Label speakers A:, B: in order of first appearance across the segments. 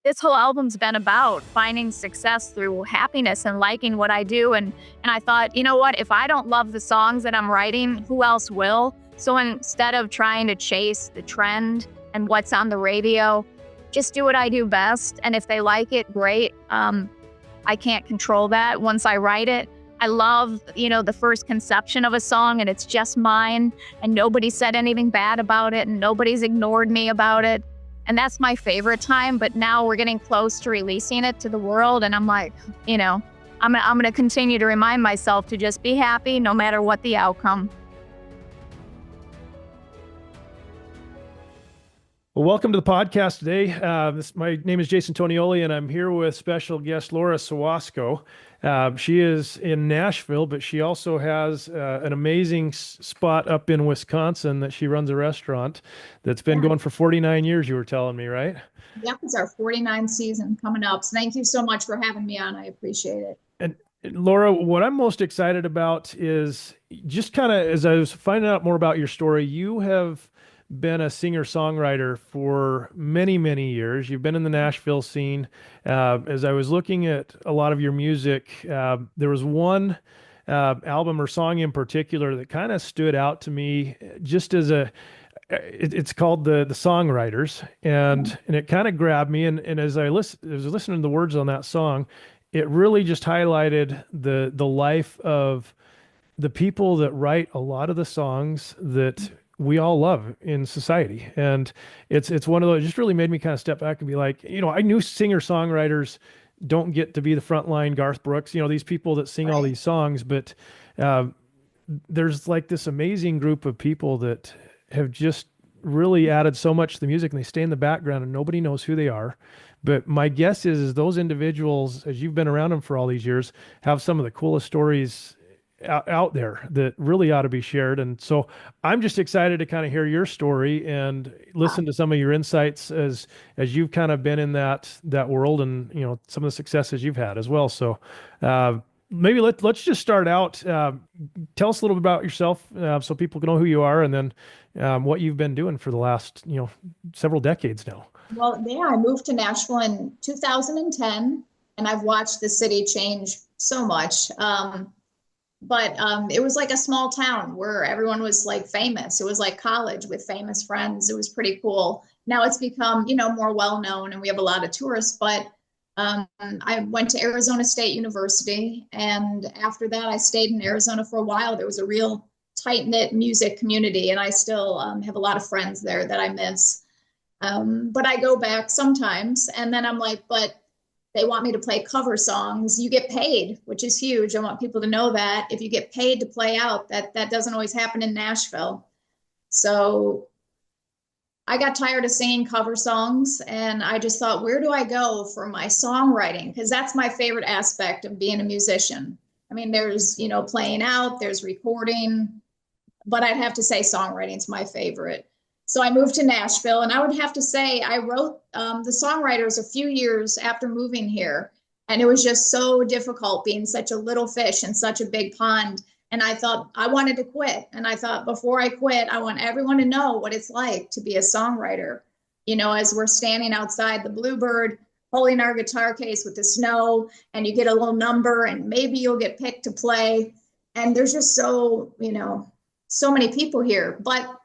A: this whole album's been about finding success through happiness and liking what I do. And I thought, you know what, if I don't love the songs that I'm writing, who else will? So instead of trying to chase the trend and what's on the radio, just do what I do best. And if they like it, great. I can't control that. Once I write it, I love, the first conception of a song and it's just mine and nobody said anything bad about it and nobody's ignored me about it. And that's my favorite time. But now we're getting close to releasing it to the world. And I'm like, I'm going to continue to remind myself to just be happy no matter what the outcome.
B: Well, welcome to the podcast today. My name is Jason Tonioli, and I'm here with special guest Laura Sawosko. She is in Nashville, but she also has an amazing spot up in Wisconsin that she runs a restaurant that's been going for 49 years, you were telling me, right?
C: Yep, it's our 49th season coming up. So thank you so much for having me on. I appreciate it.
B: And Laura, what I'm most excited about is just kind of as I was finding out more about your story, you have been a singer-songwriter for many, many years. You've been in the Nashville scene. As I was looking at a lot of your music, there was one album or song in particular that kind of stood out to me just as it's called the Songwriters, and it kind of grabbed me. And as I was listening to the words on that song, it really just highlighted the life of the people that write a lot of the songs that we all love in society. And it's one of those, it just really made me kind of step back and be like, I knew singer-songwriters don't get to be the frontline Garth Brooks, these people that sing all these songs, but there's like this amazing group of people that have just really added so much to the music, and they stay in the background and nobody knows who they are. But my guess is those individuals, as you've been around them for all these years, have some of the coolest stories out there that really ought to be shared. And so I'm just excited to kind of hear your story and listen to some of your insights as you've kind of been in that world, and some of the successes you've had as well. So maybe let's just start out. Tell us a little bit about yourself so people can know who you are, and then what you've been doing for the last several decades now.
C: Well, yeah, I moved to Nashville in 2010, and I've watched the city change so much. But it was like a small town where everyone was like famous. It was like college with famous friends. It was pretty cool. Now it's become, more well-known and we have a lot of tourists, but I went to Arizona State University. And after that, I stayed in Arizona for a while. There was a real tight-knit music community, and I still have a lot of friends there that I miss. But I go back sometimes, and then I'm like, but they want me to play cover songs. You get paid, which is huge. I want people to know that if you get paid to play out, that doesn't always happen in Nashville. So I got tired of singing cover songs, and I just thought, where do I go for my songwriting? Because that's my favorite aspect of being a musician. I mean, there's, playing out, there's recording, but I'd have to say songwriting is my favorite. So I moved to Nashville, and I would have to say I wrote the Songwriters a few years after moving here. And it was just so difficult being such a little fish in such a big pond. And I thought I wanted to quit. And I thought before I quit, I want everyone to know what it's like to be a songwriter. As we're standing outside the Bluebird, holding our guitar case with the snow, and you get a little number and maybe you'll get picked to play. And there's just so many people here. But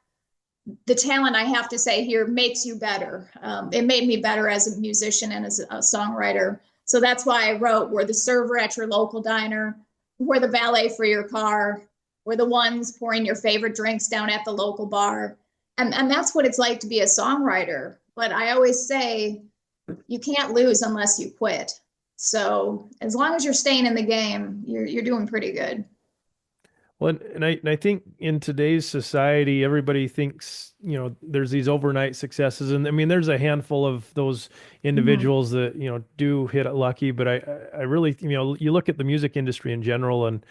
C: the talent, I have to say, here makes you better. It made me better as a musician and as a songwriter. So that's why I wrote, we're the server at your local diner, we're the valet for your car, we're the ones pouring your favorite drinks down at the local bar. And that's what it's like to be a songwriter. But I always say, you can't lose unless you quit. So as long as you're staying in the game, you're doing pretty good.
B: Well, and I think in today's society, everybody thinks, there's these overnight successes. And I mean, there's a handful of those individuals that, do hit it lucky. But I really, you look at the music industry in general, and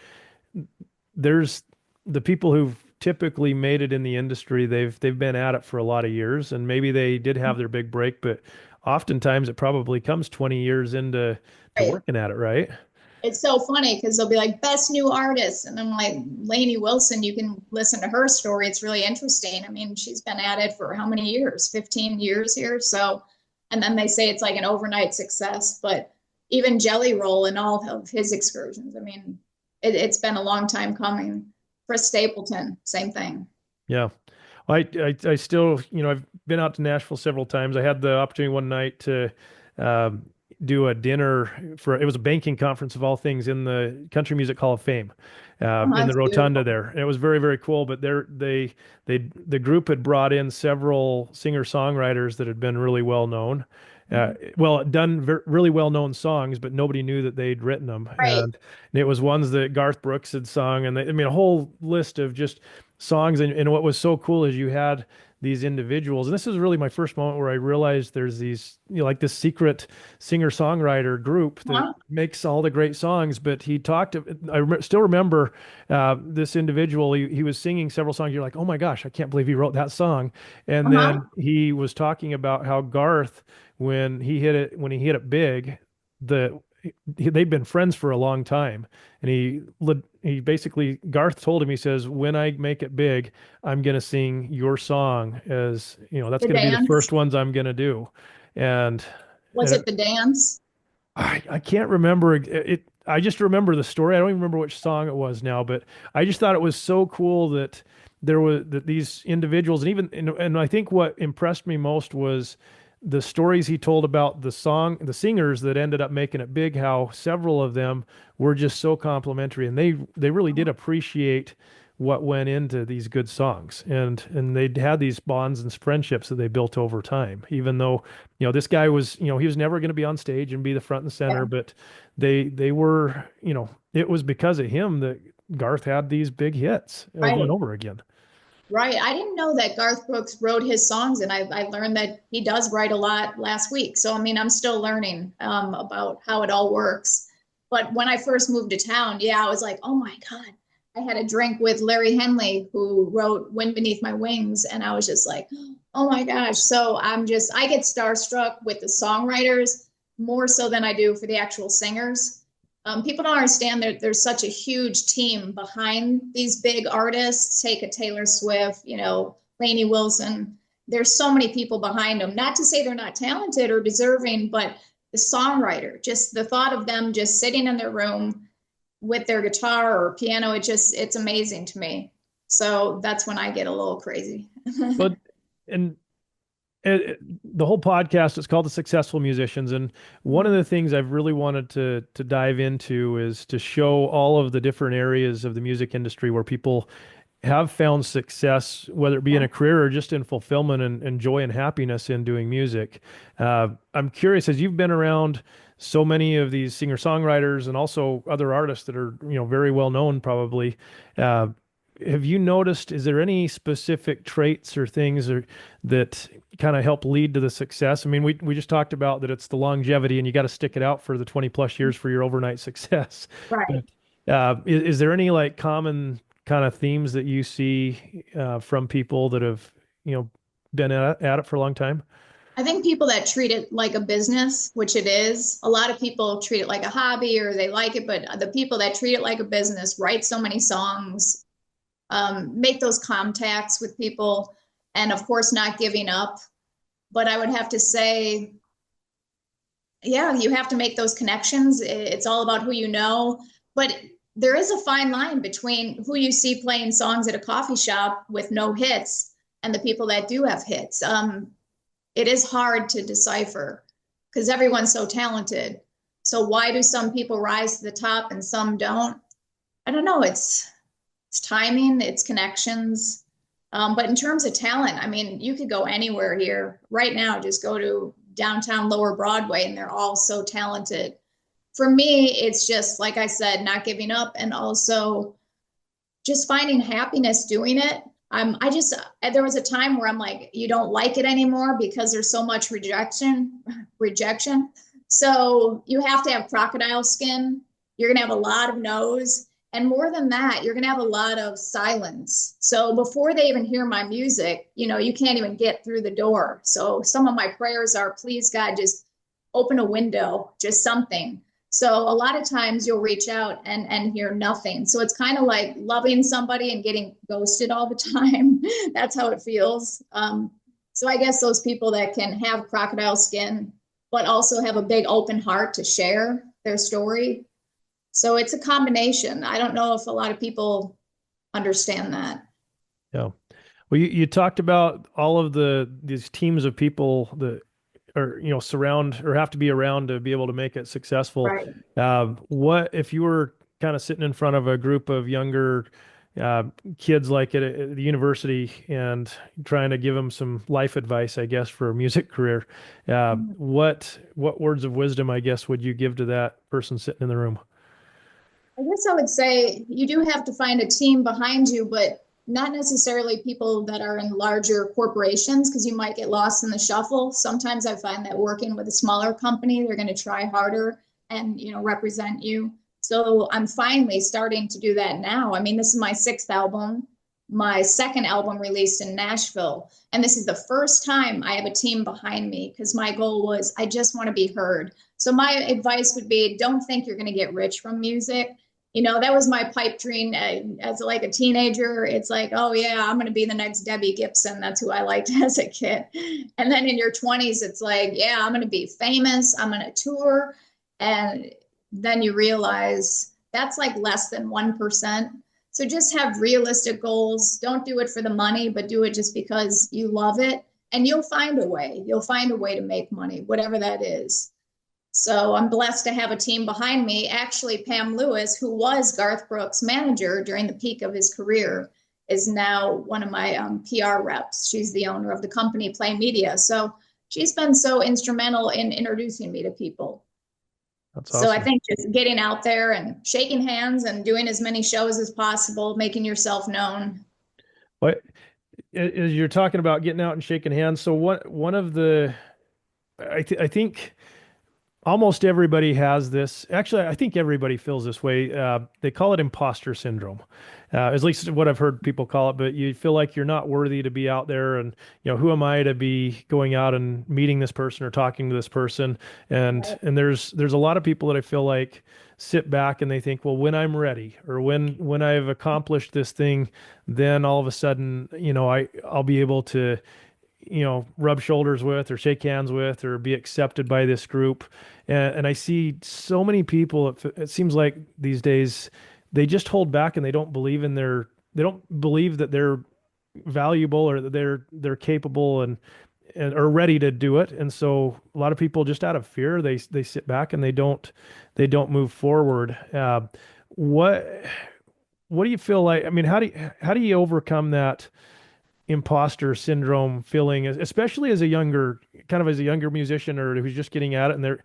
B: there's the people who've typically made it in the industry. They've been at it for a lot of years, and maybe they did have their big break, but oftentimes it probably comes 20 years into working at it, right?
C: It's so funny because they'll be like, best new artist. And I'm like, Lainey Wilson, you can listen to her story. It's really interesting. I mean, she's been at it for how many years? 15 years here. So And then they say it's like an overnight success. But even Jelly Roll and all of his excursions, I mean, it's been a long time coming. Chris Stapleton, same thing.
B: Yeah. I still, I've been out to Nashville several times. I had the opportunity one night to um, do a dinner it was a banking conference of all things in the Country Music Hall of Fame,
C: Oh,
B: in the
C: that's
B: rotunda
C: beautiful.
B: there. And it was very, very cool. But the group had brought in several singer-songwriters that had been really well known. Well, done really well-known songs, but nobody knew that they'd written them.
C: Right.
B: And it was ones that Garth Brooks had sung, and I mean, a whole list of just songs. And what was so cool is you had these individuals, and this was really my first moment where I realized there's these, like this secret singer-songwriter group that
C: Huh?
B: makes all the great songs. But he talked, still remember this individual, he was singing several songs. You're like, oh my gosh, I can't believe he wrote that song. And
C: Uh-huh.
B: then he was talking about how Garth, when he hit it big, the they'd been friends for a long time. And he basically, Garth told him, he says, when I make it big, I'm going to sing your song, as that's
C: The
B: going to be the
C: dance.
B: first ones I'm going to do. and
C: Was
B: and
C: it the dance?
B: I can't remember it. I just remember the story. I don't even remember which song it was now, but I just thought it was so cool that these individuals, and I think what impressed me most was the stories he told about the singers that ended up making it big, how several of them were just so complimentary, and they really did appreciate what went into these good songs. And they'd had these bonds and friendships that they built over time, even though this guy was, he was never going to be on stage and be the front and center.
C: Yeah.
B: But they were, it was because of him that Garth had these big hits over and
C: Right.
B: over again.
C: Right. I didn't know that Garth Brooks wrote his songs, and I learned that he does write a lot last week. So, I mean, I'm still learning about how it all works. But when I first moved to town, yeah, I was like, oh my God. I had a drink with Larry Henley, who wrote Wind Beneath My Wings. And I was just like, oh my gosh. So I get starstruck with the songwriters more so than I do for the actual singers. People don't understand that there's such a huge team behind these big artists. Take a Taylor Swift, Lainey Wilson. There's so many people behind them. Not to say they're not talented or deserving, but the songwriter, just the thought of them just sitting in their room with their guitar or piano, it's amazing to me. So that's when I get a little crazy.
B: But and the whole podcast is called The Successful Musicians, and one of the things I've really wanted to dive into is to show all of the different areas of the music industry where people have found success, whether it be in
C: Yeah.
B: a career or just in fulfillment and joy and happiness in doing music. I'm curious, as you've been around so many of these singer-songwriters and also other artists that are, very well known probably, uh, have you noticed, is there any specific traits or things that kind of help lead to the success? I mean, we just talked about that it's the longevity and you got to stick it out for the 20 plus years for your overnight success.
C: Right.
B: But is there any like common kind of themes that you see from people that have, been at it for a long time?
C: I think people that treat it like a business, which it is, a lot of people treat it like a hobby or they like it, but the people that treat it like a business write so many songs, make those contacts with people, and of course, not giving up. But I would have to say, yeah, you have to make those connections. It's all about who you know. But there is a fine line between who you see playing songs at a coffee shop with no hits and the people that do have hits. It is hard to decipher because everyone's so talented. So why do some people rise to the top and some don't? I don't know. It's timing, it's connections. But in terms of talent, I mean, you could go anywhere here right now. Just go to downtown Lower Broadway, and they're all so talented. For me, it's just like I said, not giving up, and also just finding happiness doing it. There was a time where I'm like, you don't like it anymore because there's so much rejection. So you have to have crocodile skin. You're going to have a lot of no's. And more than that, you're going to have a lot of silence. So before they even hear my music, you can't even get through the door. So some of my prayers are, please, God, just open a window, just something. So a lot of times you'll reach out and hear nothing. So it's kind of like loving somebody and getting ghosted all the time. That's how it feels. So I guess those people that can have crocodile skin, but also have a big open heart to share their story. So it's a combination. I don't know if a lot of people understand that.
B: Yeah. Well, you talked about all of these teams of people that are, surround or have to be around to be able to make it successful.
C: Right.
B: What if you were kind of sitting in front of a group of younger uh, kids like at the university and trying to give them some life advice, I guess, for a music career? What words of wisdom, I guess, would you give to that person sitting in the room?
C: I guess I would say you do have to find a team behind you, but not necessarily people that are in larger corporations because you might get lost in the shuffle. Sometimes I find that working with a smaller company, they're going to try harder and, represent you. So I'm finally starting to do that now. I mean, this is my sixth album, my second album released in Nashville. And this is the first time I have a team behind me because my goal was I just want to be heard. So my advice would be don't think you're going to get rich from music. That was my pipe dream as like a teenager. It's like, oh yeah, I'm going to be the next Debbie Gibson. That's who I liked as a kid. And then in your 20s, it's like, yeah, I'm going to be famous. I'm going to tour. And then you realize that's like less than 1%. So just have realistic goals. Don't do it for the money, but do it just because you love it. And you'll find a way. You'll find a way to make money, whatever that is. So I'm blessed to have a team behind me. Actually, Pam Lewis, who was Garth Brooks' manager during the peak of his career, is now one of my PR reps. She's the owner of the company Play Media. So she's been so instrumental in introducing me to people.
B: That's
C: So I
B: awesome.
C: think just getting out there and shaking hands and doing as many shows as possible, making yourself known.
B: What as you're talking about getting out and shaking hands? So one of the I think almost everybody has this. Actually, I think everybody feels this way. They call it imposter syndrome, at least what I've heard people call it. But you feel like you're not worthy to be out there, and who am I to be going out and meeting this person or talking to this person? And there's a lot of people that I feel like sit back and they think, well, when I'm ready or when I've accomplished this thing, then all of a sudden, I'll be able to rub shoulders with or shake hands with or be accepted by this group. And I see so many people, it seems like these days, they just hold back and they don't believe they don't believe that they're valuable or that they're capable and are ready to do it. And so a lot of people just out of fear, they sit back and they don't move forward. What, what do you feel like? I mean, how do you overcome that imposter syndrome feeling, especially as a younger musician or who's just getting at it? And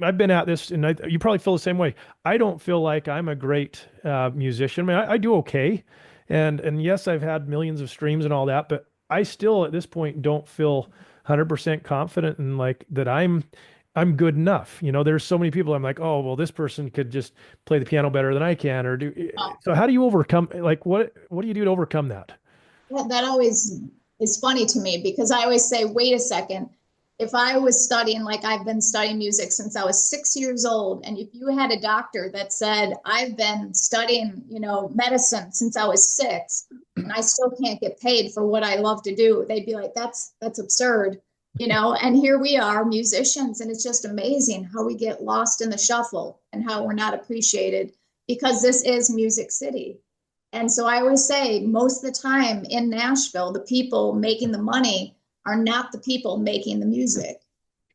B: I've been at this, and you probably feel the same way. I don't feel like I'm a great musician. I mean, I do okay, and yes, I've had millions of streams and all that, but I still at this point don't feel 100% confident in like that I'm good enough. There's so many people I'm like, oh, well, this person could just play the piano better than I can or do. So how do you overcome, like, what do you do to overcome that?
C: That always is funny to me because I always say, wait a second. If I was studying like I've been studying music since I was 6 years old, and if you had a doctor that said, I've been studying, medicine since I was six, and I still can't get paid for what I love to do, they'd be like, that's absurd, and here we are, musicians, and it's just amazing how we get lost in the shuffle and how we're not appreciated because this is Music City. And so I always say, most of the time in Nashville, the people making the money are not the people making the music.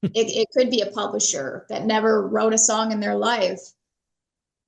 C: It could be a publisher that never wrote a song in their life.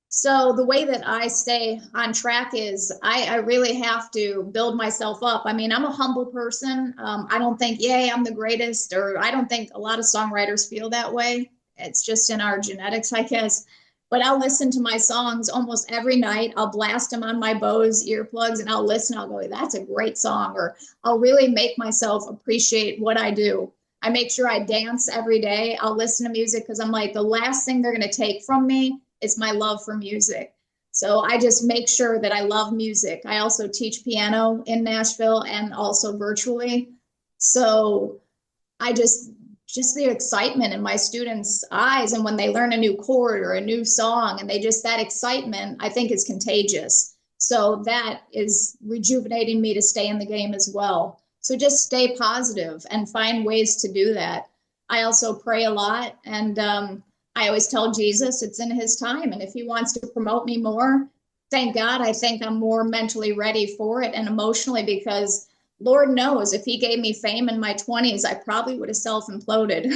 C: So the way that I stay on track is I really have to build myself up. I mean, I'm a humble person. I don't think, yay, I'm the greatest, or I don't think a lot of songwriters feel that way. It's just in our genetics, I guess. But I'll listen to my songs almost every night. I'll blast them on my Bose earplugs and I'll listen. I'll go, that's a great song. Or I'll really make myself appreciate what I do. I make sure I dance every day. I'll listen to music because I'm like, the last thing they're going to take from me is my love for music. So I just make sure that I love music. I also teach piano in Nashville and also virtually. So I just the excitement in my students' eyes, and when they learn a new chord or a new song, and that excitement, I think, is contagious. So that is rejuvenating me to stay in the game as well. So just stay positive and find ways to do that. I also pray a lot, and I always tell Jesus it's in his time. And if he wants to promote me more, thank God, I think I'm more mentally ready for it and emotionally, because Lord knows if he gave me fame in my 20s, I probably would have self-imploded.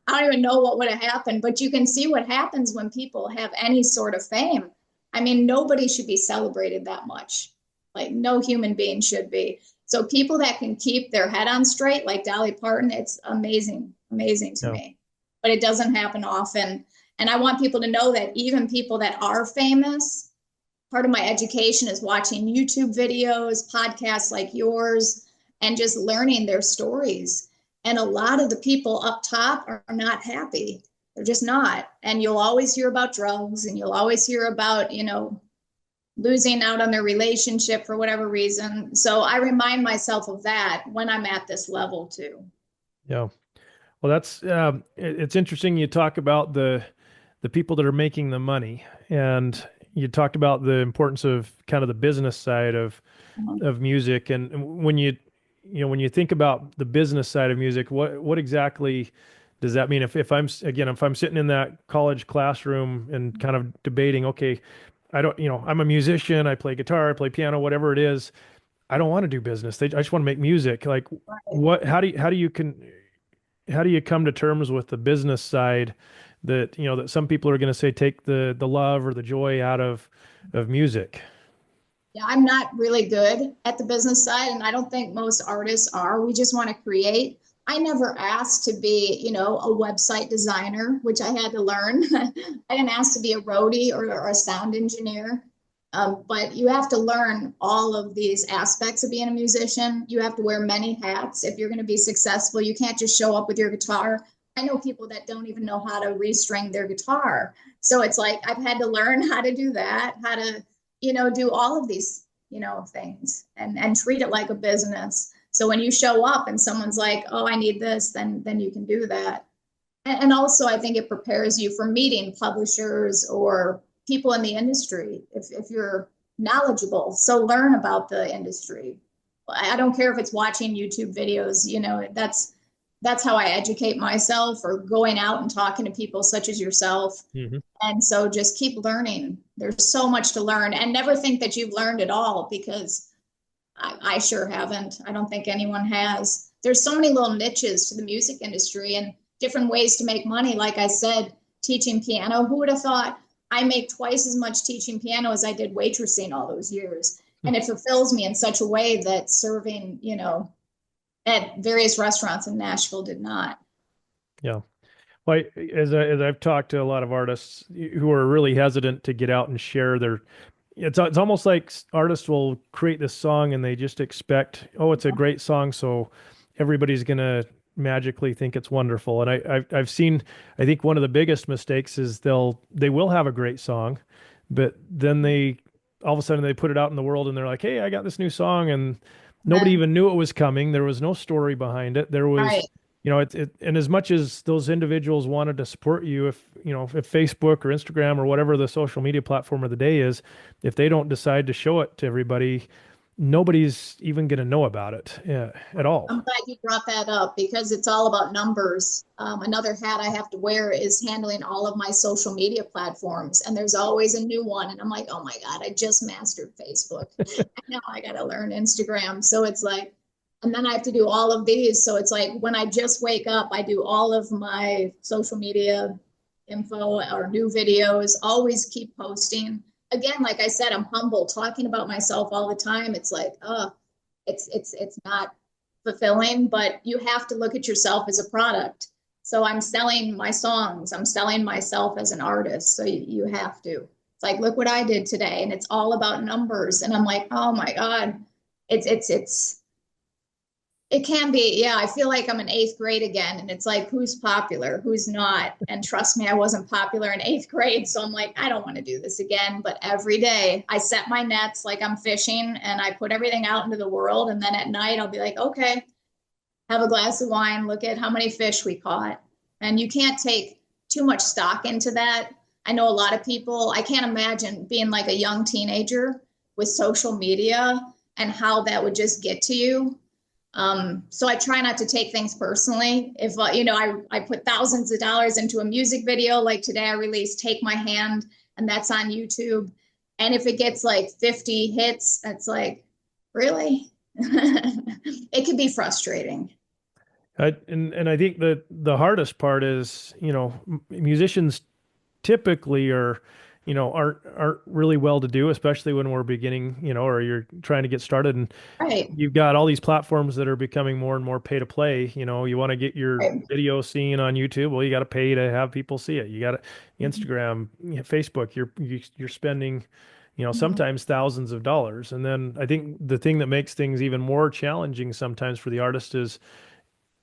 C: I don't even know what would have happened, but you can see what happens when people have any sort of fame. I mean, nobody should be celebrated that much. Like, no human being should be. So people that can keep their head on straight, like Dolly Parton, it's amazing, amazing to
B: Yeah.
C: me. But it doesn't happen often. And I want people to know that even people that are famous, part of my education is watching YouTube videos, podcasts like yours, and just learning their stories. And a lot of the people up top are not happy. They're just not. And you'll always hear about drugs, and you'll always hear about, losing out on their relationship for whatever reason. So I remind myself of that when I'm at this level too.
B: Yeah. Well, that's it's interesting. You talk about the people that are making the money, and you talked about the importance of kind of the business side of music. And when when you think about the business side of music, what exactly does that mean? If I'm again, if I'm sitting in that college classroom and kind of debating, okay, I don't, I'm a musician, I play guitar, I play piano, whatever it is. I don't want to do business. I just want to make music. Like how do you come to terms with the business side that, that some people are going to say take the love or the joy out of music?
C: Yeah, I'm not really good at the business side, and I don't think most artists are. We just want to create. I never asked to be, a website designer, which I had to learn. I didn't ask to be a roadie or a sound engineer. But you have to learn all of these aspects of being a musician. You have to wear many hats if you're going to be successful. You can't just show up with your guitar. I know people that don't even know how to restring their guitar. So it's like I've had to learn how to do that, how to, do all of these, things and treat it like a business. So when you show up and someone's like, oh, I need this, then you can do that. And also, I think it prepares you for meeting publishers or people in the industry if you're knowledgeable. So learn about the industry. I don't care if it's watching YouTube videos, that's how I educate myself, or going out and talking to people such as yourself.
B: Mm-hmm.
C: And so just keep learning. There's so much to learn, and never think that you've learned it all, because I sure haven't. I don't think anyone has. There's so many little niches to the music industry and different ways to make money. Like I said, teaching piano, who would have thought? I make twice as much teaching piano as I did waitressing all those years. And it fulfills me in such a way that serving, at various restaurants in Nashville did not.
B: Yeah. Well, as I've talked to a lot of artists who are really hesitant to get out and share it's almost like artists will create this song and they just expect, oh, it's a great song, so everybody's gonna magically think it's wonderful. And I've seen, I think one of the biggest mistakes is they will have a great song, but then they all of a sudden they put it out in the world and they're like, hey, I got this new song, and nobody even knew it was coming. There was no story behind it. There was,
C: Right.
B: And as much as those individuals wanted to support you, if Facebook or Instagram or whatever the social media platform of the day is, if they don't decide to show it to everybody, nobody's even going to know about it at all.
C: I'm glad you brought that up, because it's all about numbers. Another hat I have to wear is handling all of my social media platforms, and there's always a new one. And I'm like, oh my God, I just mastered Facebook. And now I got to learn Instagram. So it's like, and then I have to do all of these. So it's like when I just wake up, I do all of my social media info or new videos, always keep posting. Again, like I said, I'm humble, talking about myself all the time. It's like, it's not fulfilling, but you have to look at yourself as a product. So I'm selling my songs, I'm selling myself as an artist. So you have to. It's like, look what I did today, and it's all about numbers. And I'm like, oh my God, it can be, yeah. I feel like I'm in eighth grade again, and it's like, who's popular, who's not? And trust me, I wasn't popular in eighth grade, so I'm like, I don't want to do this again. But every day I set my nets like I'm fishing, and I put everything out into the world. And then at night I'll be like, okay, have a glass of wine, look at how many fish we caught. And you can't take too much stock into that. I know a lot of people, I can't imagine being like a young teenager with social media and how that would just get to you. So I try not to take things personally. If, I put thousands of dollars into a music video, like today I released Take My Hand, and that's on YouTube. And if it gets like 50 hits, that's like, really? It could be frustrating.
B: And I think that the hardest part is, musicians typically are, aren't really well to do, especially when we're beginning, or you're trying to get started. And
C: Right.
B: you've got all these platforms that are becoming more and more pay to play. You want to get your
C: Right.
B: video seen on YouTube. Well, you got to pay to have people see it. You got to
C: Mhm.
B: Instagram, Facebook, you're spending,
C: Mhm.
B: sometimes thousands of dollars. And then I think the thing that makes things even more challenging sometimes for the artist is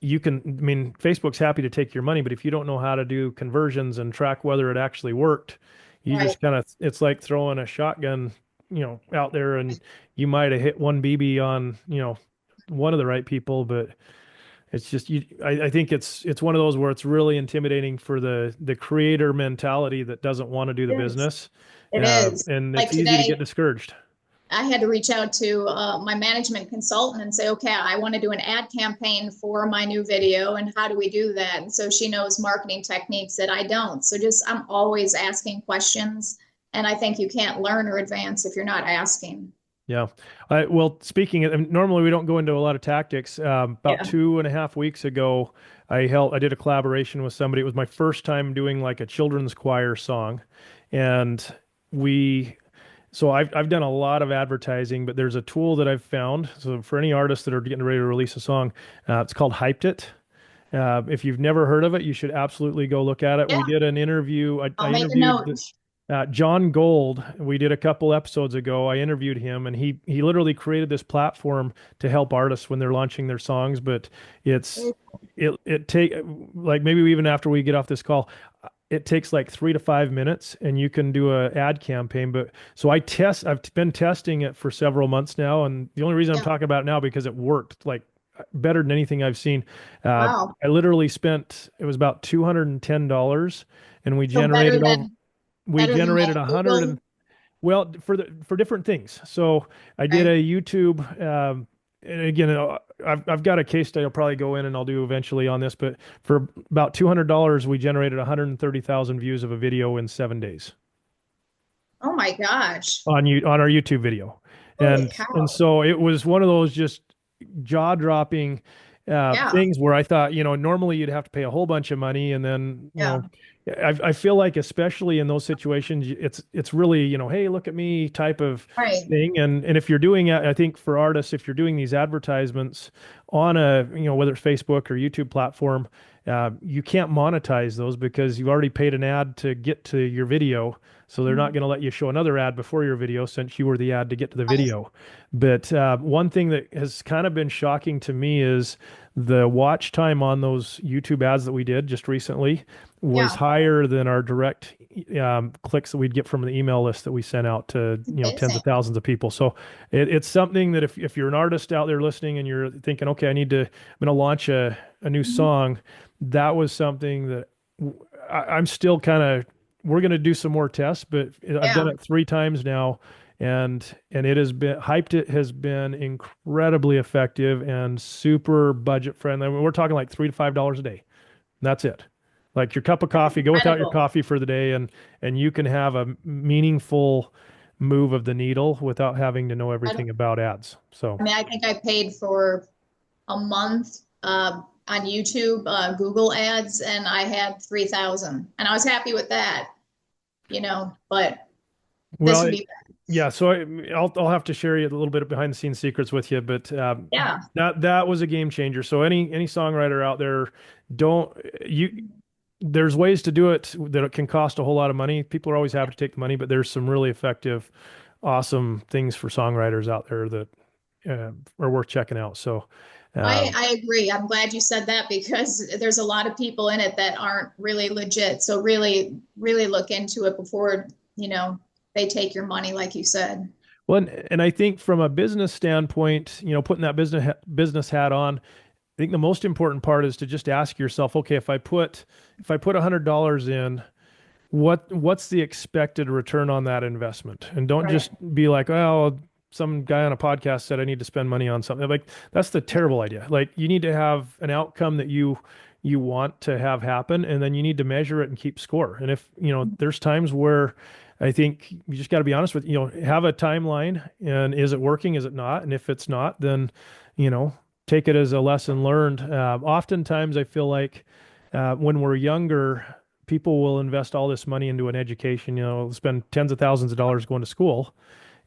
B: Facebook's happy to take your money, but if you don't know how to do conversions and track whether it actually worked, you
C: Right.
B: just it's like throwing a shotgun, out there, and you might have hit one BB on, one of the right people, but it's just I think it's one of those where it's really intimidating for the creator mentality that doesn't want to do the
C: It is.
B: business,
C: It is.
B: and
C: Like
B: it's easy to get
C: today,
B: discouraged.
C: I had to reach out to my management consultant and say, okay, I want to do an ad campaign for my new video. And how do we do that? And so she knows marketing techniques that I don't. So just, I'm always asking questions. And I think you can't learn or advance if you're not asking.
B: Yeah. Well, speaking of, and normally we don't go into a lot of tactics. About
C: Yeah.
B: 2.5 weeks ago, I did a collaboration with somebody. It was my first time doing like a children's choir song. And we, so I've done a lot of advertising, but there's a tool that I've found. So for any artists that are getting ready to release a song, it's called Hyped It. If you've never heard of it, you should absolutely go look at it.
C: Yeah.
B: We did an interview. I
C: I'll make a
B: interviewed
C: note.
B: John Gold. We did a couple episodes ago. I interviewed him, and he literally created this platform to help artists when they're launching their songs. But it's it take like maybe even after we get off this call, it takes like 3 to 5 minutes, and you can do a ad campaign. But so I've been testing it for several months now, and the only reason I'm
C: Yeah.
B: talking about it now because it worked like better than anything I've seen.
C: Wow.
B: I literally spent it was about $210, and
C: So better than,
B: we
C: better than
B: generated
C: like
B: a hundred
C: Google.
B: and well for different things. So I did
C: Right.
B: a YouTube, and again, I've got a case study I'll probably go in and I'll do eventually on this, but for about $200, we generated 130,000 views of a video in 7 days
C: Oh my gosh.
B: on our YouTube video.
C: Holy
B: And
C: cow.
B: so it was one of those just jaw-dropping
C: Yeah.
B: things where I thought, normally you'd have to pay a whole bunch of money, and then,
C: Yeah.
B: I feel like especially in those situations, it's really, hey, look at me type of
C: Right.
B: thing. And if you're doing it, I think for artists, if you're doing these advertisements on a, whether it's Facebook or YouTube platform, you can't monetize those because you've already paid an ad to get to your video. So they're not
C: Mhm.
B: going to let you show another ad before your video since you were the ad to get to the
C: Right.
B: video. But one thing that has kind of been shocking to me is the watch time on those YouTube ads that we did just recently was
C: Yeah.
B: higher than our direct clicks that we'd get from the email list that we sent out to, tens of
C: Amazing.
B: thousands of people. So it's something that if you're an artist out there listening and you're thinking, okay, I'm going to launch a new
C: Mhm.
B: song, that was something that I'm still kind of, we're going to do some more tests, but I've done
C: Yeah.
B: it 3 times now, and it has been hyped. It has been incredibly effective and super budget friendly. I mean, we're talking like $3 to $5 a day. That's it. Like your cup of
C: That's
B: coffee, go without your
C: incredible.
B: coffee for the day, and you can have a meaningful move of the needle without having to know
C: I
B: everything about ads. So,
C: I mean, I think I paid for a month on YouTube, Google ads, and I had 3,000, and I was happy with that, but this
B: well,
C: would be,
B: yeah. So I'll have to share you a little bit of behind the scenes secrets with you, but
C: yeah,
B: that was a game changer. So any songwriter out there, don't you there's ways to do it that it can cost a whole lot of money. People are always happy to take the money, but there's some really effective, awesome things for songwriters out there that are worth checking out. So, um,
C: I agree. I'm glad you said that because there's a lot of people in it that aren't really legit. So really, really look into it before, they take your money, like you said.
B: well, and I think from a business standpoint, putting that business hat on, I think the most important part is to just ask yourself, okay, if I put $100 in, what's the expected return on that investment? And don't
C: Right.
B: just be like, oh, some guy on a podcast said I need to spend money on something. Like that's the terrible idea. Like you need to have an outcome that you want to have happen, and then you need to measure it and keep score. And if, there's times where I think you just got to be honest with, have a timeline, and is it working? Is it not? And if it's not, then, take it as a lesson learned. Oftentimes I feel like when we're younger, people will invest all this money into an education, spend tens of thousands of dollars going to school.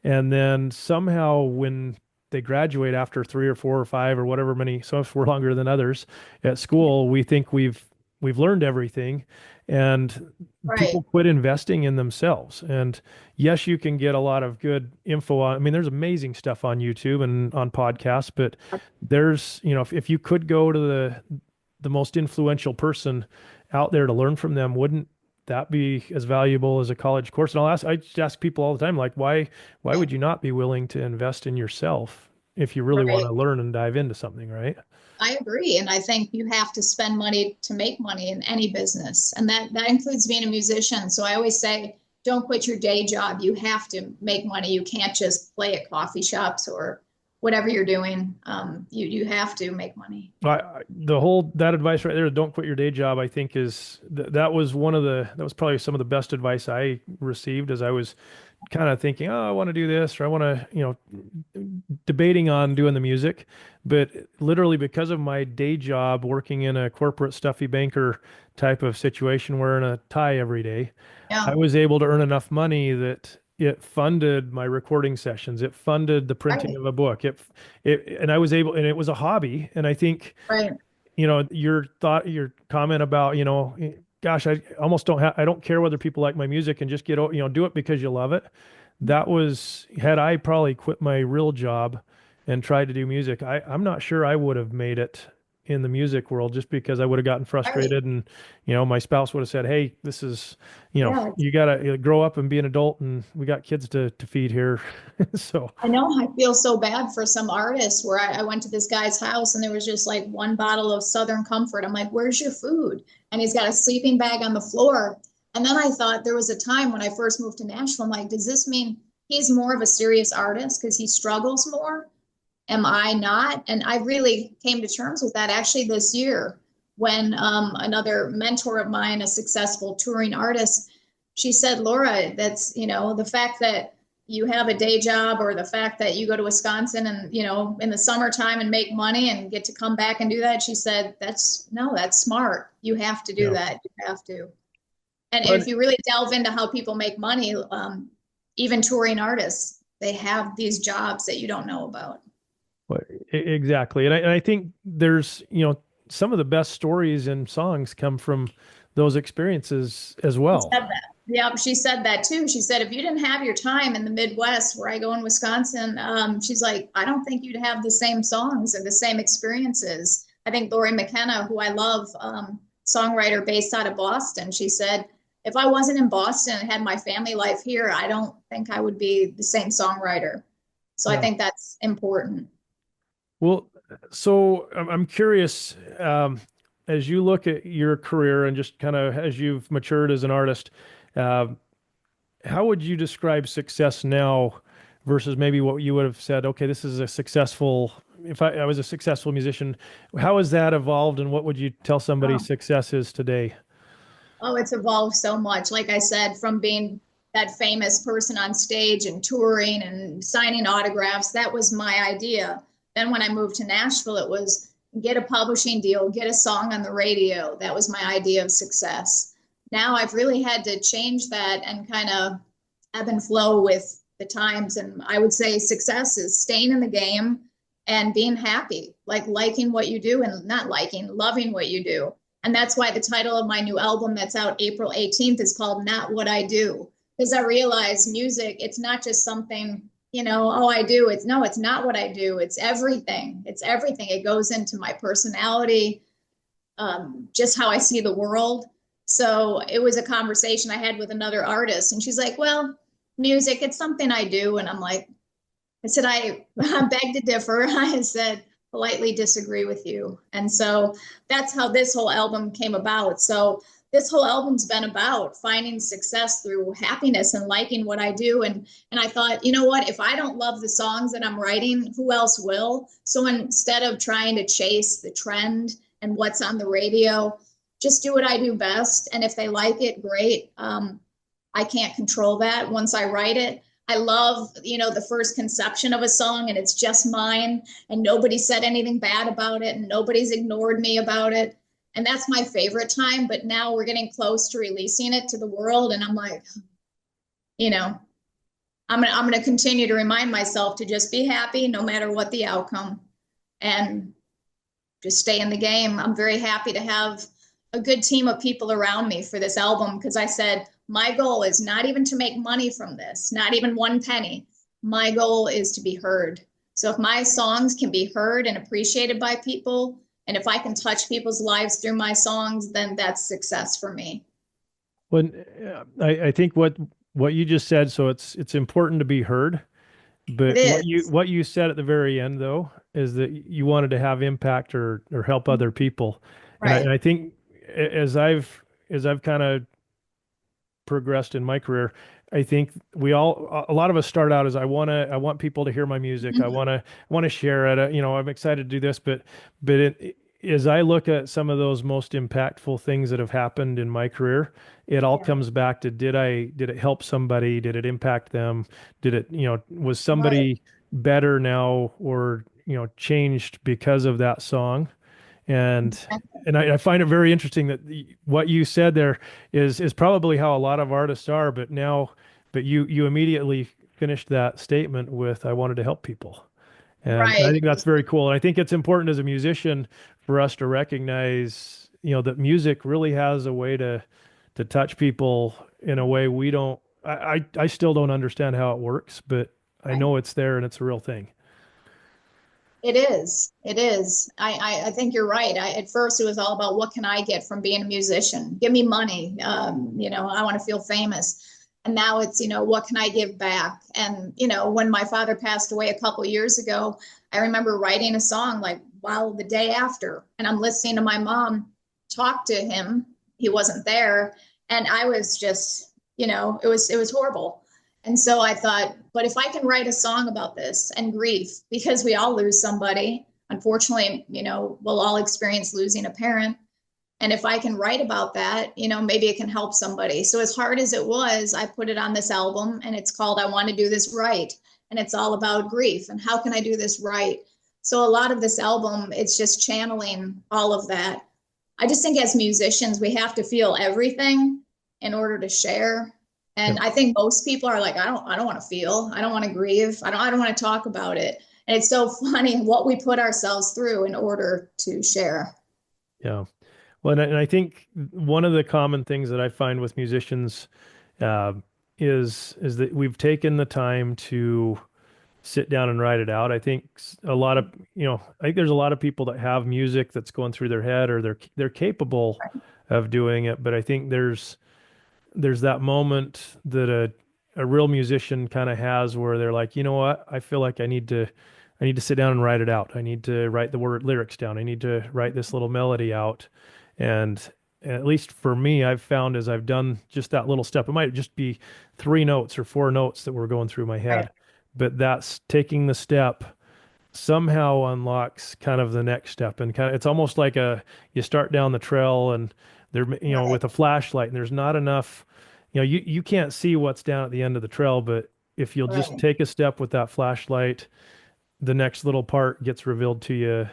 B: And then somehow when they graduate after 3 or 4 or 5 or whatever many, some of us were longer than others at school, we think we've learned everything, and
C: Right.
B: people quit investing in themselves. And yes, you can get a lot of good info on, I mean, there's amazing stuff on YouTube and on podcasts, but there's, if you could go to the most influential person out there to learn from them, wouldn't that be as valuable as a college course? And I just ask people all the time, like, why would you not be willing to invest in yourself if you really want
C: Right.
B: to learn and dive into something, right?
C: I agree. And I think you have to spend money to make money in any business. And that includes being a musician. So I always say, don't quit your day job. You have to make money. You can't just play at coffee shops or whatever you're doing. You have to make money.
B: That advice right there, don't quit your day job, I think that was that was probably some of the best advice I received as I was kind of thinking, oh, I want to do this, or I want to, debating on doing the music. But literally because of my day job working in a corporate stuffy banker type of situation, wearing a tie every day, I
C: Yeah.
B: was able to earn enough money that it funded my recording sessions. It funded the printing
C: Right.
B: of a book. And I was able, and it was a hobby. And I think,
C: Right.
B: your comment about, gosh, I almost I don't care whether people like my music, and just do it because you love it. Had I probably quit my real job and tried to do music, I'm not sure I would have made it in the music world, just because I would have gotten
C: Right.
B: frustrated, and, my spouse would have said, hey, this is,
C: Yeah.
B: you gotta grow up and be an adult, and we got kids to feed here. So,
C: I know I feel so bad for some artists where I went to this guy's house and there was just like one bottle of Southern Comfort. I'm like, where's your food? And he's got a sleeping bag on the floor. And then I thought there was a time when I first moved to Nashville. I'm like, does this mean he's more of a serious artist because he struggles more? Am I not? And I really came to terms with that actually this year when another mentor of mine, a successful touring artist, she said, Laura, that's, the fact that you have a day job or the fact that you go to Wisconsin and, in the summertime and make money and get to come back and do that. She said, that's smart. You have to do
B: yeah.
C: that. You have to. And if
B: But
C: you really delve into how people make money, even touring artists, they have these jobs that you don't know about.
B: Exactly. And I think there's, some of the best stories and songs come from those experiences as
C: She
B: well.
C: said that. Yeah, she said that too. She said, if you didn't have your time in the Midwest, where I go in Wisconsin, she's like, I don't think you'd have the same songs or the same experiences. I think Lori McKenna, who I love, songwriter based out of Boston, she said, if I wasn't in Boston and had my family life here, I don't think I would be the same songwriter. So I
B: Yeah.
C: think that's important.
B: Well, so I'm curious, as you look at your career and just kind of as you've matured as an artist, uh, how would you describe success now versus maybe what you would have said, okay, this is a successful, if I was a successful musician, how has that evolved, and what would you tell somebody
C: Oh.
B: success is today?
C: Oh, it's evolved so much. Like I said, from being that famous person on stage and touring and signing autographs, that was my idea. Then when I moved to Nashville, it was get a publishing deal, get a song on the radio. That was my idea of success. Now I've really had to change that and kind of ebb and flow with the times. And I would say success is staying in the game and being happy, like liking what you do and not liking, loving what you do. And that's why the title of my new album that's out April 18th is called Not What I Do. Because I realize music, it's not just something, oh, I do. It's no, it's not what I do. It's everything. It's everything. It goes into my personality, just how I see the world. So it was a conversation I had with another artist, and she's like, well, music, it's something I do. And I'm like, I said, I beg to differ. I said, politely disagree with you. And so that's how this whole album came about. So this whole album's been about finding success through happiness and liking what I do. And I thought, you know what, if I don't love the songs that I'm writing, who else will? So instead of trying to chase the trend and what's on the radio, just do what I do best. And if they like it, great. I can't control that. Once I write it, I love, the first conception of a song and it's just mine and nobody said anything bad about it and nobody's ignored me about it. And that's my favorite time. But now we're getting close to releasing it to the world. And I'm like, I'm gonna continue to remind myself to just be happy no matter what the outcome and just stay in the game. I'm very happy to have a good team of people around me for this album because I said, my goal is not even to make money from this, not even one penny. My goal is to be heard. So if my songs can be heard and appreciated by people, and if I can touch people's lives through my songs, then that's success for me.
B: When I think what you just said, so it's important to be heard, but
C: It is.
B: what you said at the very end though is that you wanted to have impact or help other people, and
C: Right.
B: I think as I've kind of progressed in my career, I think a lot of us start out as I want people to hear my music.
C: Mhm.
B: I want to share it. I'm excited to do this, but as I look at some of those most impactful things that have happened in my career, it all
C: Yeah.
B: comes back to did it help somebody? Did it impact them? Did it, was
C: Right.
B: somebody better now or, changed because of that song? And I find it very interesting that what you said there is probably how a lot of artists are, but you immediately finished that statement with, I wanted to help people. And I
C: Right.
B: think that's very cool. And I think it's important as a musician for us to recognize, that music really has a way to touch people in a way we don't, I still don't understand how it works, but I
C: Right.
B: know it's there and it's a real thing.
C: It is. It is. I think you're right. At first, it was all about what can I get from being a musician? Give me money. I want to feel famous. And now it's, what can I give back? And, when my father passed away a couple years ago, I remember writing a song like, wow, the day after. And I'm listening to my mom talk to him. He wasn't there. And I was just, it was horrible. And so I thought, but if I can write a song about this and grief, because we all lose somebody, unfortunately, we'll all experience losing a parent. And if I can write about that, maybe it can help somebody. So as hard as it was, I put it on this album and it's called I Want to Do This Right. And it's all about grief and how can I do this right? So a lot of this album, it's just channeling all of that. I just think as musicians, we have to feel everything in order to share.
B: Yeah.
C: And I think most people are like, I don't want to feel, I don't want to grieve, I don't want to talk about it. And it's so funny what we put ourselves through in order to share.
B: Yeah. Well, and I think one of the common things that I find with musicians uh, is that we've taken the time to sit down and write it out. I think a lot of, I think there's a lot of people that have music that's going through their head or they're capable of doing it, but I think there's that moment that a real musician kind of has where they're like, you know what? I feel like I need to sit down and write it out. I need to write the word lyrics down. I need to write this little melody out. And at least for me, I've found as I've done just that little step, it might just be 3 notes or 4 notes that were going through my
C: Right.
B: head, but that's taking the step somehow unlocks kind of the next step. And kind of, it's almost like you start down the trail and there,
C: Right.
B: with a flashlight and there's not enough, you can't see what's down at the end of the trail, but if you'll just
C: Right.
B: take a step with that flashlight, the next little part gets revealed to you,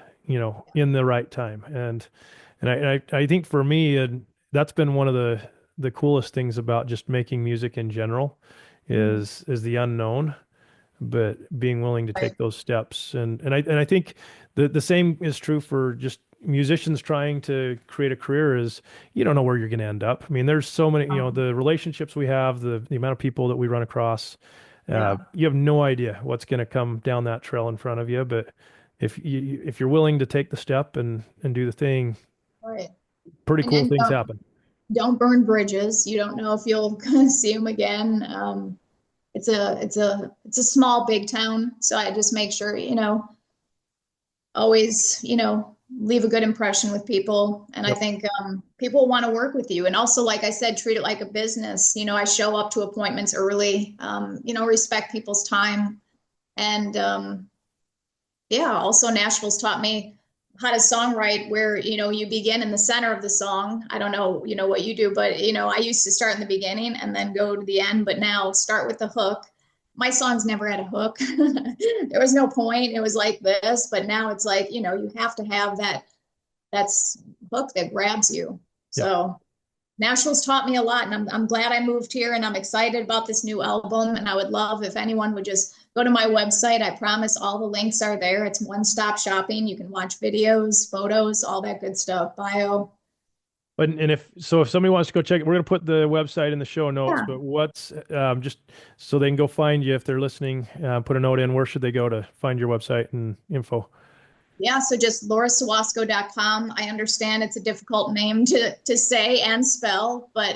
B: in the right time. And I think for me, and that's been one of the coolest things about just making music in general
C: Mhm.
B: is the unknown, but being willing to
C: Right.
B: take those steps. And I think the same is true for just musicians trying to create a career is you don't know where you're going to end up. I mean, there's so many, the relationships we have, the amount of people that we run across,
C: Yeah.
B: you have no idea what's going to come down that trail in front of you. But if you're willing to take the step and do the thing,
C: Right.
B: pretty
C: And
B: cool
C: and
B: things
C: don't
B: happen.
C: don't burn bridges. You don't know if you'll see them again. It's a small big town, so I just make sure always leave a good impression with people. And I
B: Yep.
C: think people want to work with you. And also, like I said, treat it like a business. I show up to appointments early, respect people's time. And yeah, also Nashville's taught me how to songwrite where, you begin in the center of the song. I don't know, what you do, but, I used to start in the beginning and then go to the end, but now start with the hook. My songs never had a hook. There was no point. It was like this, but now it's like, you have to have that's hook that grabs you.
B: Yep.
C: So Nashville's taught me a lot, and I'm glad I moved here, and I'm excited about this new album. And I would love if anyone would just go to my website. I promise all the links are there. It's one-stop shopping. You can watch videos, photos, all that good stuff, bio.
B: And if somebody wants to go check it, we're going to put the website in the show notes,
C: Yeah.
B: but what's just so they can go find you if they're listening, put a note in, where should they go to find your website and info?
C: Yeah, so just laurasawosko.com. I understand it's a difficult name to say and spell, but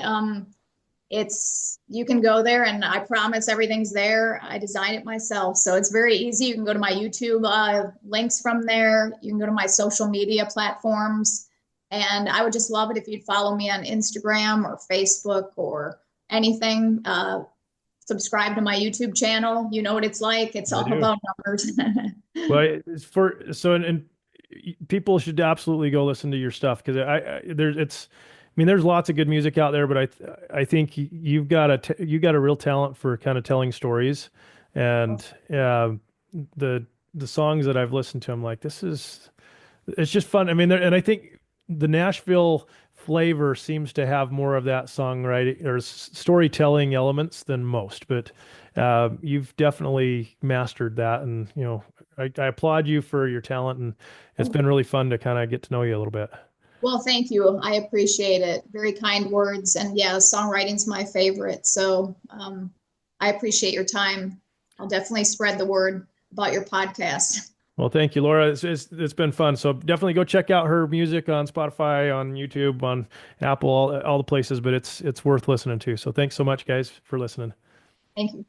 C: you can go there, and I promise everything's there. I designed it myself, so it's very easy. You can go to my YouTube links from there. You can go to my social media platforms, and I would just love it if you'd follow me on Instagram or Facebook or anything. Subscribe to my YouTube channel. You know what it's like. It's all about numbers.
B: Well, and people should absolutely go listen to your stuff because there's lots of good music out there, but I think you've got a real talent for kind of telling stories, and the songs that I've listened to, I'm like, it's just fun. I mean, and I think the Nashville flavor seems to have more of that songwriting or storytelling elements than most, but you've definitely mastered that, and I applaud you for your talent, and it's been really fun to kind of get to know you a little bit.
C: Well, thank you. I appreciate it. Very kind words. And yeah, songwriting's my favorite. So I appreciate your time. I'll definitely spread the word about your podcast.
B: Well, thank you, Laura. It's been fun. So definitely go check out her music on Spotify, on YouTube, on Apple, all the places, but it's worth listening to. So thanks so much, guys, for listening.
C: Thank you.